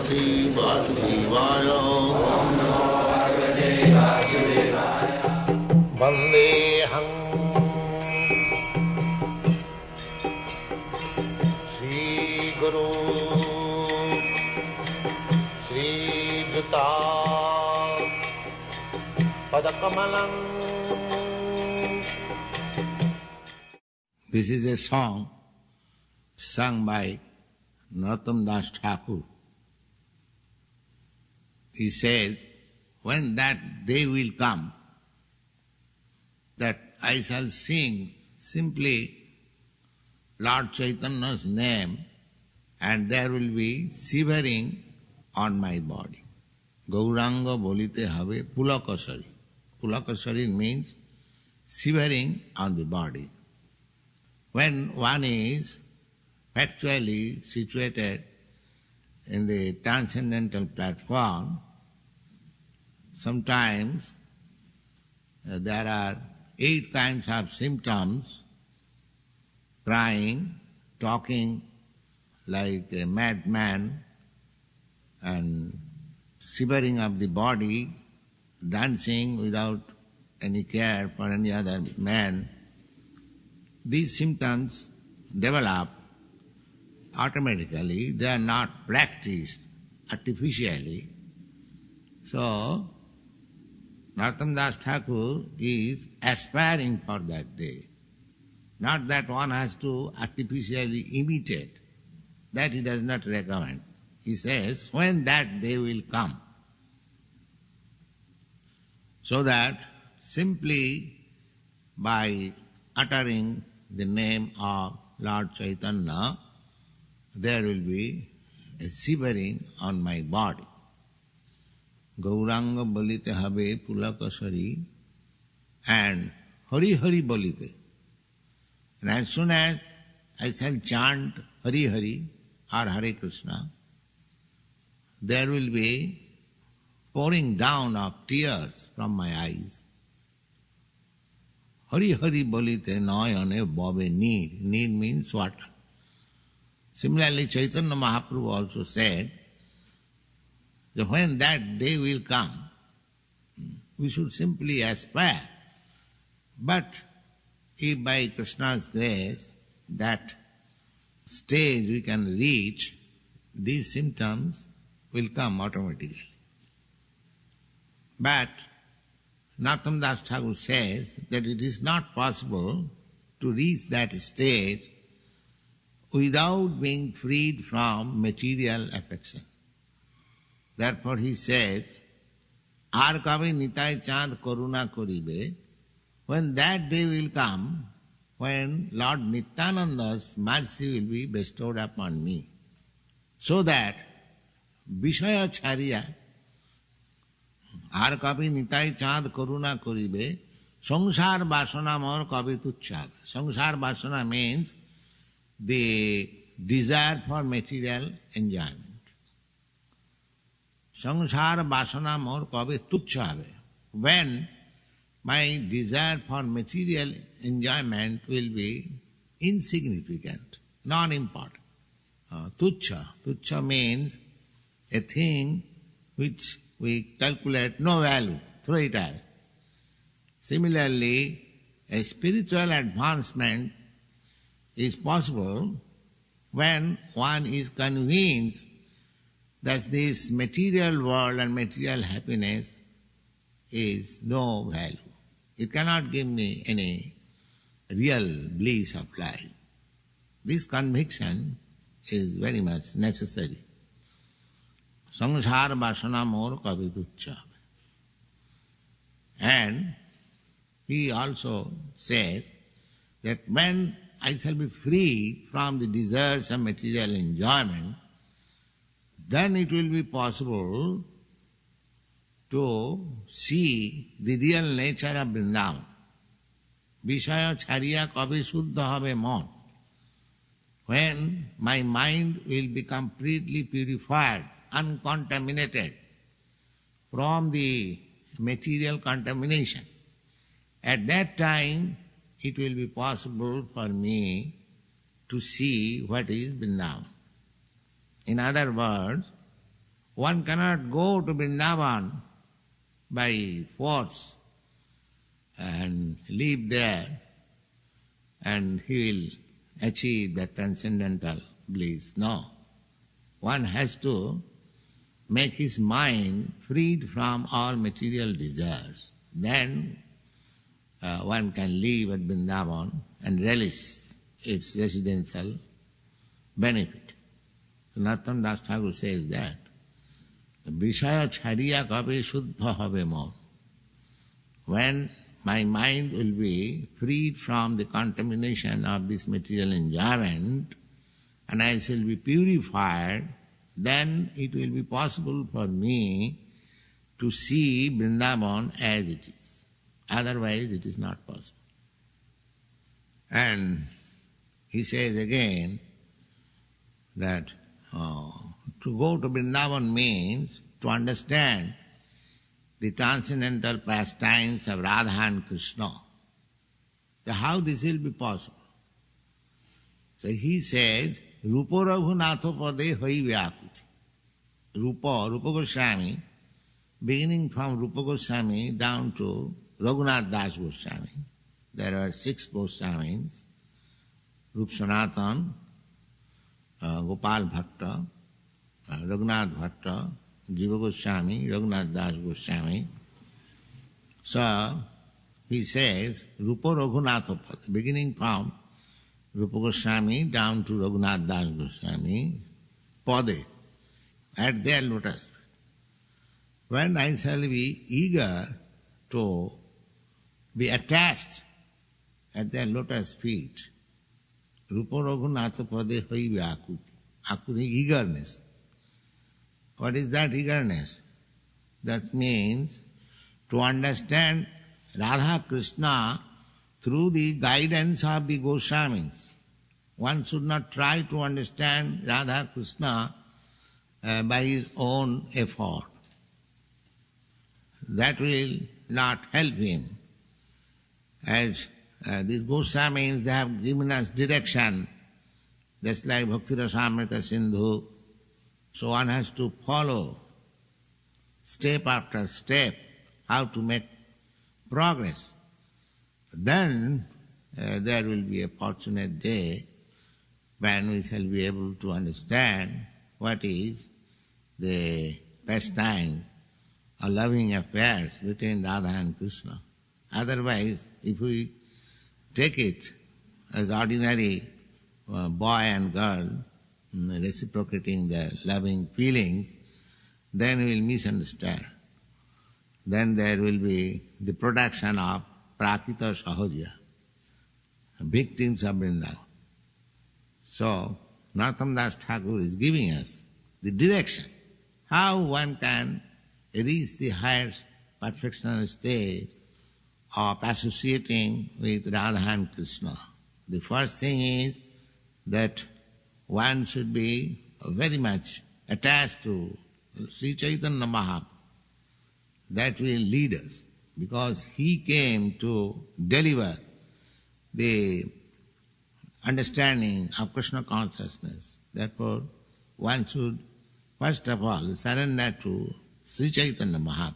Bhagavate Vasudevaya. Vandeham Shri Guru Shri Juta Padakamalam. This is a song sung by Narottam Das Thakur. He says, when that day will come, that I shall sing simply Lord Chaitanya's name and there will be shivering on my body. Gauranga bolite have pulakasari. Pulakasari means shivering on the body. When one is factually situated in the transcendental platform, sometimes there are 8 kinds of symptoms: crying, talking like a madman, and shivering of the body, dancing without any care for any other man. These symptoms develop automatically, they are not practiced artificially. So, Narottam Das Thakur is aspiring for that day. Not that one has to artificially imitate. That he does not recommend. He says, when that day will come, so that simply by uttering the name of Lord Chaitanya, there will be a shivering on my body. Gauranga bolite habe pulakasari and Hari Hari bolite. And as soon as I shall chant Hari Hari or Hare Krishna, there will be pouring down of tears from my eyes. Hari Hari bolite nayane bobe neer. Neer means water. Similarly, Chaitanya Mahaprabhu also said that when that day will come, we should simply aspire. But if by Krishna's grace that stage we can reach, these symptoms will come automatically. But Narottam Das Thakur says that it is not possible to reach that stage without being freed from material affection. Therefore he says, Ar kabe nitai chand karuna koribe, when that day will come, when Lord Nityananda's mercy will be bestowed upon me, so that Vishaya Chariya, Ar kabe nitai chand karuna koribe, sangsar vasana mor kabe tuchhab. Sangsar vasana means the desire for material enjoyment. Sangsara vasana mor kabe tuchha habe. When my desire for material enjoyment will be insignificant, non-important. Tuchha. Tuchha means a thing which we calculate no value, throw it out. Similarly, a spiritual advancement is possible when one is convinced that this material world and material happiness is no value. It cannot give me any real bliss of life. This conviction is very much necessary. Sangsar vasana mor kabe tuchha. And he also says that when I shall be free from the desires of material enjoyment, then it will be possible to see the real nature of Vrindavan. Vishaya Chariya kabe suddha habe mon. When my mind will be completely purified, uncontaminated from the material contamination, at that time it will be possible for me to see what is Vrindavan. In other words, One cannot go to Vrindavan by force and live there and he will achieve that transcendental bliss. No. One has to make his mind freed from all material desires. Then one can live at Vrindavan and relish its residential benefit. Narottam Das Thakur says that, Vishaya chhariya kabe shuddha habe mon. When my mind will be freed from the contamination of this material enjoyment and I shall be purified, then it will be possible for me to see Vrindavan as it is. Otherwise it is not possible. And he says again that to go to Vrindavan means to understand the transcendental pastimes of Radha and Krishna. So how this will be possible? So he says, Rupa Raghunatha Pade Hai Vyakuti. Rupa Goswami, beginning from Rupa Goswami down to Raghunath Das Goswami. There are 6 Goswamis, Rup Sanatan, Gopal Bhatta, Raghunath Bhatta, Jiva Goswami, Raghunath Das Goswami. So he says, Rupa Raghunatha Pade, beginning from Rupa Goswami down to Raghunath Das Goswami, Pade, at their lotus feet. When I shall be eager to be attached at their lotus feet, Rupa Raghunatha Pade Hai Vyakuti. Akuti, eagerness. What is that eagerness? That means to understand Radha Krishna through the guidance of the Goswamis. One should not try to understand Radha Krishna by his own effort. That will not help him. As these Goswamis, they have given us direction, just like Bhakti Rasamrita Sindhu. So one has to follow step after step how to make progress. Then there will be a fortunate day when we shall be able to understand what is the pastimes or loving affairs between Radha and Krishna. Otherwise, if we take it as ordinary boy and girl reciprocating their loving feelings, then we will misunderstand. Then there will be the production of Prakita Sahaja, victims of Vrindavan. So, Narottam Das Thakur is giving us the direction, how one can reach the highest perfectional stage of associating with Radha and Krishna. The first thing is that one should be very much attached to Sri Chaitanya Mahaprabhu. That will lead us, because he came to deliver the understanding of Krishna consciousness. Therefore, one should first of all surrender to Sri Chaitanya Mahaprabhu.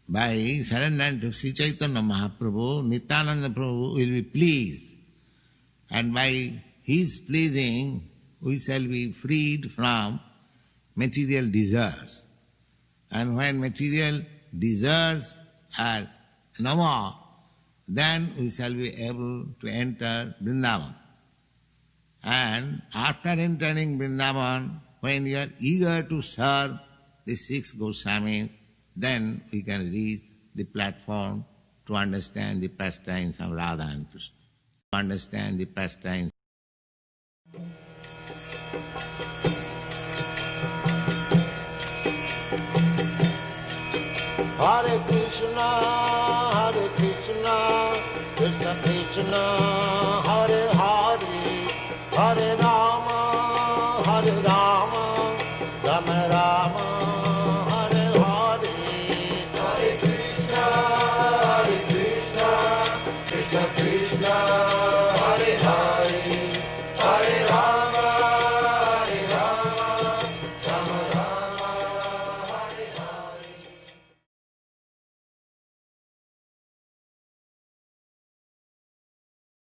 By surrendering to Sri Chaitanya Mahaprabhu, Nityananda Prabhu will be pleased, and by his pleasing we shall be freed from material desires. And when material desires are no more, then we shall be able to enter Vrindavan. And after entering Vrindavan, when you are eager to serve the 6 Goswamis, then we can reach the platform to understand the pastimes of Radha and Krishna. To understand the pastimes. Hare Krishna, Krishna Krishna, Hare Hare, Hare Rama, Rama Rama.